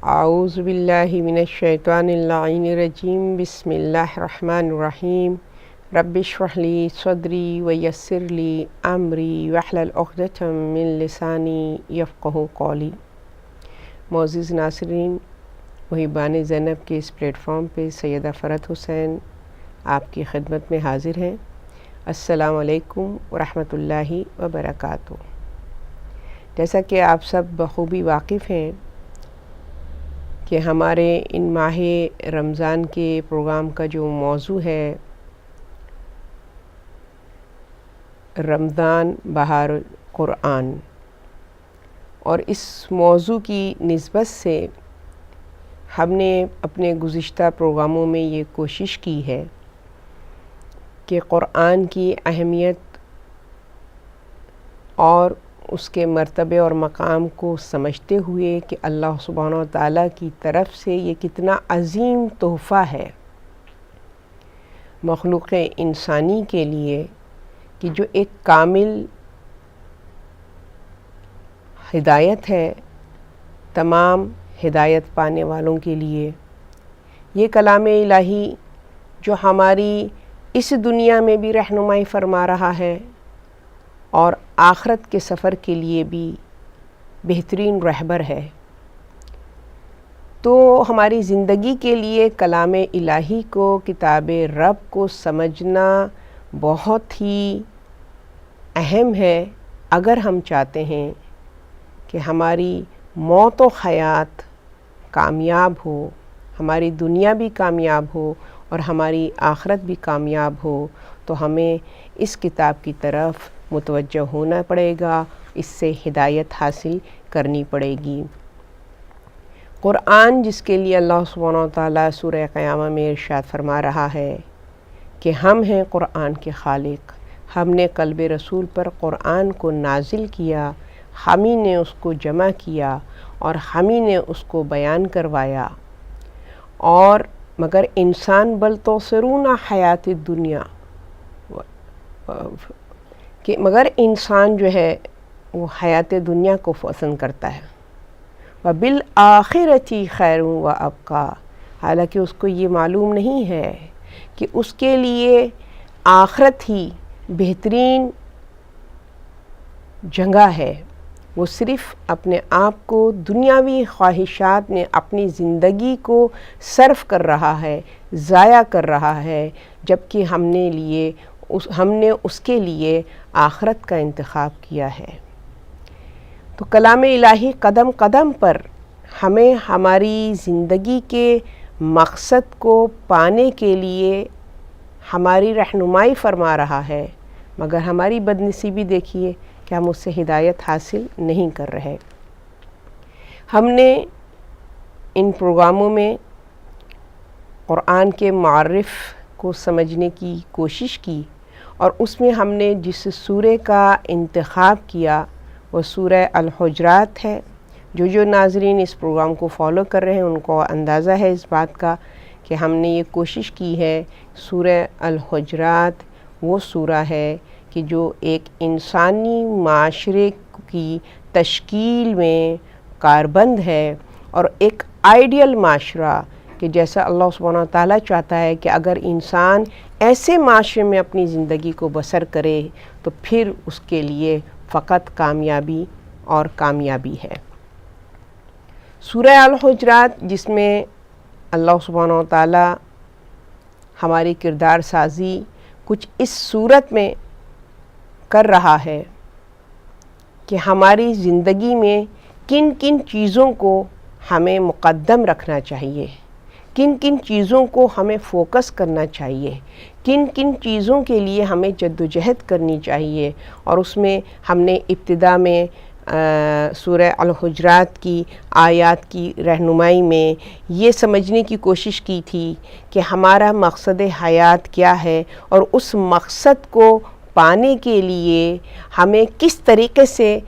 اعوذ باللہ من الشیطان اللعین الرجیم بسم اللہ الرحمن الرحیم رب اشرح لی صدری ویسر لی امری واحلل عقدۃ من لسانی یفقہوا قولی۔ معزز ناظرین، محبان زینب کے اس پلیٹ فارم پہ سیدہ فرحت حسین آپ کی خدمت میں حاضر ہیں۔ السلام علیکم ورحمۃ اللہ وبرکاتہ۔ جیسا کہ آپ سب بخوبی واقف ہیں کہ ہمارے ان ماہ رمضان کے پروگرام کا جو موضوع ہے رمضان بہار قرآن، اور اس موضوع کی نسبت سے ہم نے اپنے گزشتہ پروگراموں میں یہ کوشش کی ہے کہ قرآن کی اہمیت اور اس کے مرتبے اور مقام کو سمجھتے ہوئے کہ اللہ سبحانہ و تعالیٰ کی طرف سے یہ کتنا عظیم تحفہ ہے مخلوق انسانی کے لیے، کہ جو ایک کامل ہدایت ہے تمام ہدایت پانے والوں کے لیے۔ یہ کلام الہی جو ہماری اس دنیا میں بھی رہنمائی فرما رہا ہے اور آخرت کے سفر کے لیے بھی بہترین رہبر ہے، تو ہماری زندگی کے لیے کلام الہی کو، کتاب رب کو سمجھنا بہت ہی اہم ہے اگر ہم چاہتے ہیں کہ ہماری موت و حیات کامیاب ہو، ہماری دنیا بھی کامیاب ہو اور ہماری آخرت بھی کامیاب ہو، تو ہمیں اس کتاب کی طرف متوجہ ہونا پڑے گا، اس سے ہدایت حاصل کرنی پڑے گی۔ قرآن جس کے لیے اللہ سبحانہ و تعالیٰ سورہ قیامہ میں ارشاد فرما رہا ہے کہ ہم ہیں قرآن کے خالق، ہم نے قلب رسول پر قرآن کو نازل کیا، ہم ہی نے اس کو جمع کیا اور ہم ہی نے اس کو بیان کروایا، اور مگر انسان بل توثرون حیات الدنیا، کہ مگر انسان جو ہے وہ حیات دنیا کو پسند کرتا ہے، وَبِالْآخِرَةِ خَيْرٌ وَأَبْقَىٰ، حالانکہ اس کو یہ معلوم نہیں ہے کہ اس کے لیے آخرت ہی بہترین جگہ ہے۔ وہ صرف اپنے آپ کو دنیاوی خواہشات میں اپنی زندگی کو صرف کر رہا ہے، ضائع کر رہا ہے، جبکہ ہم نے اس کے لیے آخرت کا انتخاب کیا ہے۔ تو کلام الہی قدم قدم پر ہمیں ہماری زندگی کے مقصد کو پانے کے لیے ہماری رہنمائی فرما رہا ہے، مگر ہماری بدنصیبی دیکھیے کہ ہم اس سے ہدایت حاصل نہیں کر رہے۔ ہم نے ان پروگراموں میں قرآن کے معرف کو سمجھنے کی کوشش کی، اور اس میں ہم نے جس سورہ کا انتخاب کیا وہ سورہ الحجرات ہے۔ جو ناظرین اس پروگرام کو فالو کر رہے ہیں ان کو اندازہ ہے اس بات کا کہ ہم نے یہ کوشش کی ہے، سورہ الحجرات وہ سورہ ہے کہ جو ایک انسانی معاشرے کی تشکیل میں کاربند ہے، اور ایک آئیڈیل معاشرہ کہ جیسا اللہ سبحانہ و تعالیٰ چاہتا ہے کہ اگر انسان ایسے معاشرے میں اپنی زندگی کو بسر کرے تو پھر اس کے لیے فقط کامیابی اور کامیابی ہے۔ سورہ الحجرات جس میں اللہ سبحانہ و تعالیٰ ہماری کردار سازی کچھ اس صورت میں کر رہا ہے کہ ہماری زندگی میں کن کن چیزوں کو ہمیں مقدم رکھنا چاہیے، کن کن چیزوں کو ہمیں فوکس کرنا چاہیے، کن کن چیزوں کے لیے ہمیں جدوجہد کرنی چاہیے، اور اس میں ہم نے ابتدا میں سورہ الحجرات کی آیات کی رہنمائی میں یہ سمجھنے کی کوشش کی تھی کہ ہمارا مقصد حیات کیا ہے، اور اس مقصد کو پانے کے لیے ہمیں کس طریقے سے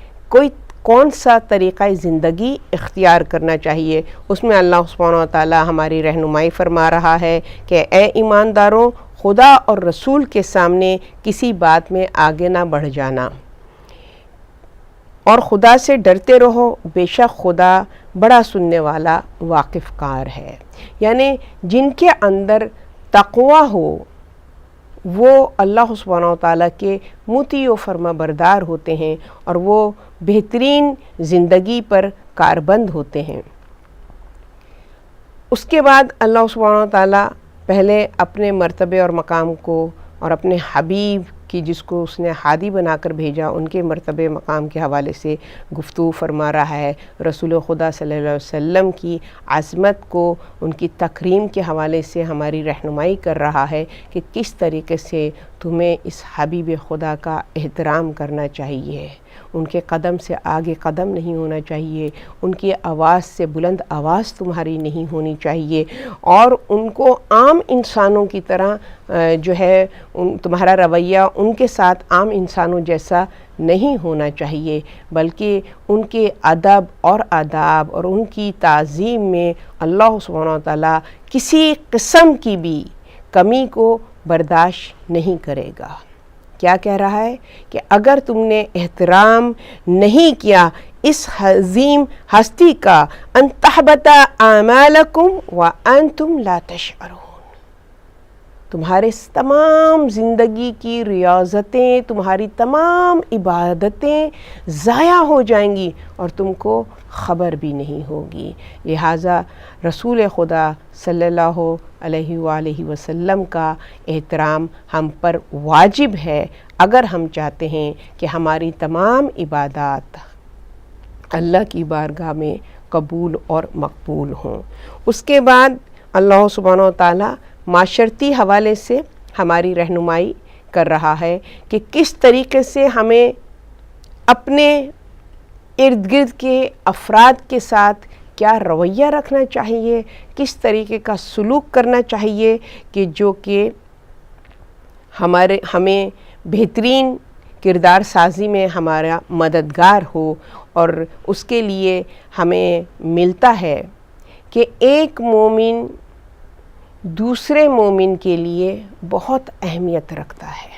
کون سا طریقہ زندگی اختیار کرنا چاہیے۔ اس میں اللہ سبحانہ و تعالیٰ ہماری رہنمائی فرما رہا ہے کہ اے ایمانداروں، خدا اور رسول کے سامنے کسی بات میں آگے نہ بڑھ جانا، اور خدا سے ڈرتے رہو، بے شک خدا بڑا سننے والا واقف کار ہے۔ یعنی جن کے اندر تقوی ہو وہ اللہ سبحانہ و تعالیٰ کے مطیع و فرما بردار ہوتے ہیں اور وہ بہترین زندگی پر کاربند ہوتے ہیں۔ اس کے بعد اللہ سبحانہ و تعالیٰ پہلے اپنے مرتبے اور مقام کو اور اپنے حبیب کی جس کو اس نے ہادی بنا کر بھیجا ان کے مرتبے مقام کے حوالے سے گفتگو فرما رہا ہے، رسول خدا صلی اللہ علیہ وسلم کی عظمت کو ان کی تکریم کے حوالے سے ہماری رہنمائی کر رہا ہے کہ کس طریقے سے تمہیں اس حبیب خدا کا احترام کرنا چاہیے، ان کے قدم سے آگے قدم نہیں ہونا چاہیے، ان کی آواز سے بلند آواز تمہاری نہیں ہونی چاہیے، اور ان کو عام انسانوں کی طرح جو ہے تمہارا رویہ ان کے ساتھ عام انسانوں جیسا نہیں ہونا چاہیے، بلکہ ان کے ادب اور آداب اور ان کی تعظیم میں اللہ سبحانہ و تعالیٰ کسی قسم کی بھی کمی کو برداشت نہیں کرے گا۔ کیا کہہ رہا ہے کہ اگر تم نے احترام نہیں کیا اس عظیم ہستی کا، ان تحبط اعمالکم وانتم لا تشعرون، تمہارے تمام زندگی کی ریاضتیں، تمہاری تمام عبادتیں ضائع ہو جائیں گی اور تم کو خبر بھی نہیں ہوگی۔ لہٰذا رسول خدا صلی اللہ علیہ وآلہ وسلم کا احترام ہم پر واجب ہے اگر ہم چاہتے ہیں کہ ہماری تمام عبادات اللہ کی بارگاہ میں قبول اور مقبول ہوں۔ اس کے بعد اللہ سبحانہ و تعالیٰ معاشرتی حوالے سے ہماری رہنمائی کر رہا ہے کہ کس طریقے سے ہمیں اپنے ارد گرد کے افراد کے ساتھ کیا رویہ رکھنا چاہیے، کس طریقے کا سلوک کرنا چاہیے کہ جو کہ ہمیں بہترین کردار سازی میں ہمارا مددگار ہو، اور اس کے لیے ہمیں ملتا ہے کہ ایک مومن دوسرے مومن کے لیے بہت اہمیت رکھتا ہے۔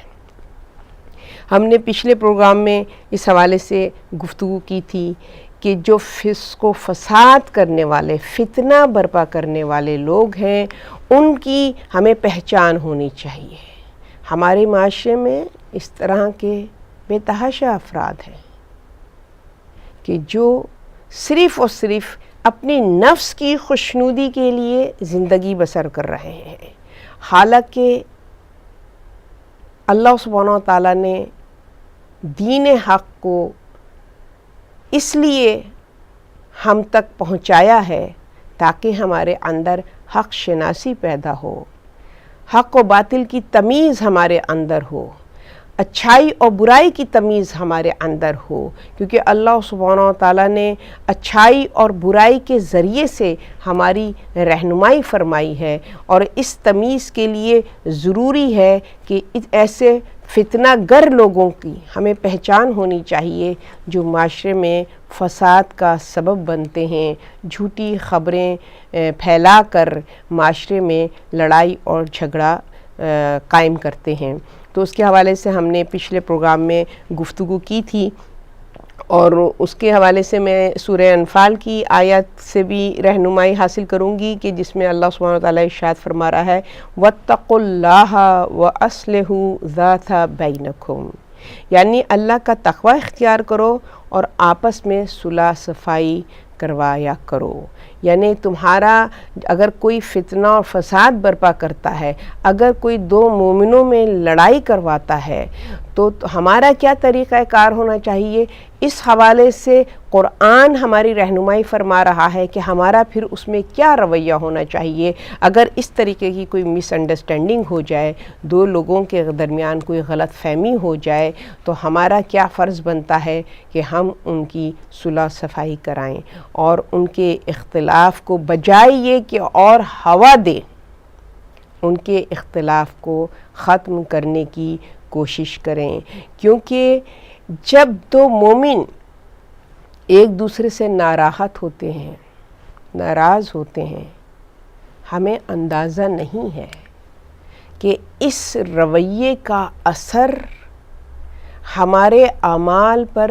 ہم نے پچھلے پروگرام میں اس حوالے سے گفتگو کی تھی کہ جو فسق و فساد کرنے والے، فتنہ برپا کرنے والے لوگ ہیں ان کی ہمیں پہچان ہونی چاہیے۔ ہمارے معاشرے میں اس طرح کے بے تحاشا افراد ہیں کہ جو صرف اور صرف اپنی نفس کی خوشنودی کے لیے زندگی بسر کر رہے ہیں، حالانکہ اللہ سبحانہ و تعالیٰ نے دین حق کو اس لیے ہم تک پہنچایا ہے تاکہ ہمارے اندر حق شناسی پیدا ہو، حق و باطل کی تمیز ہمارے اندر ہو، اچھائی اور برائی کی تمیز ہمارے اندر ہو، کیونکہ اللہ سبحانہ و تعالیٰ نے اچھائی اور برائی کے ذریعے سے ہماری رہنمائی فرمائی ہے، اور اس تمیز کے لیے ضروری ہے کہ ایسے فتنہ گر لوگوں کی ہمیں پہچان ہونی چاہیے جو معاشرے میں فساد کا سبب بنتے ہیں، جھوٹی خبریں پھیلا کر معاشرے میں لڑائی اور جھگڑا قائم کرتے ہیں۔ تو اس کے حوالے سے ہم نے پچھلے پروگرام میں گفتگو کی تھی، اور اس کے حوالے سے میں سورہ انفال کی آیت سے بھی رہنمائی حاصل کروں گی کہ جس میں اللہ سبحانہ وتعالیٰ ارشاد فرما رہا ہے وَاتَّقُوا اللَّهَ وَأَصْلِحُوا ذَاتَ بَيْنَكُمْ، یعنی اللہ کا تقوی اختیار کرو اور آپس میں صلح صفائی کروایا کرو۔ یعنی تمہارا اگر کوئی فتنہ اور فساد برپا کرتا ہے، اگر کوئی دو مومنوں میں لڑائی کرواتا ہے تو ہمارا کیا طریقہ کار ہونا چاہیے، اس حوالے سے قرآن ہماری رہنمائی فرما رہا ہے کہ ہمارا پھر اس میں کیا رویہ ہونا چاہیے۔ اگر اس طریقے کی کوئی مس انڈرسٹینڈنگ ہو جائے، دو لوگوں کے درمیان کوئی غلط فہمی ہو جائے، تو ہمارا کیا فرض بنتا ہے کہ ہم ان کی صلح صفائی کرائیں اور ان کے اختلاف کو بجائے یہ کہ اور ہوا دے، ان کے اختلاف کو ختم کرنے کی کوشش کریں، کیونکہ جب دو مومن ایک دوسرے سے ناراحت ہوتے ہیں، ناراض ہوتے ہیں، ہمیں اندازہ نہیں ہے کہ اس رویے کا اثر ہمارے اعمال پر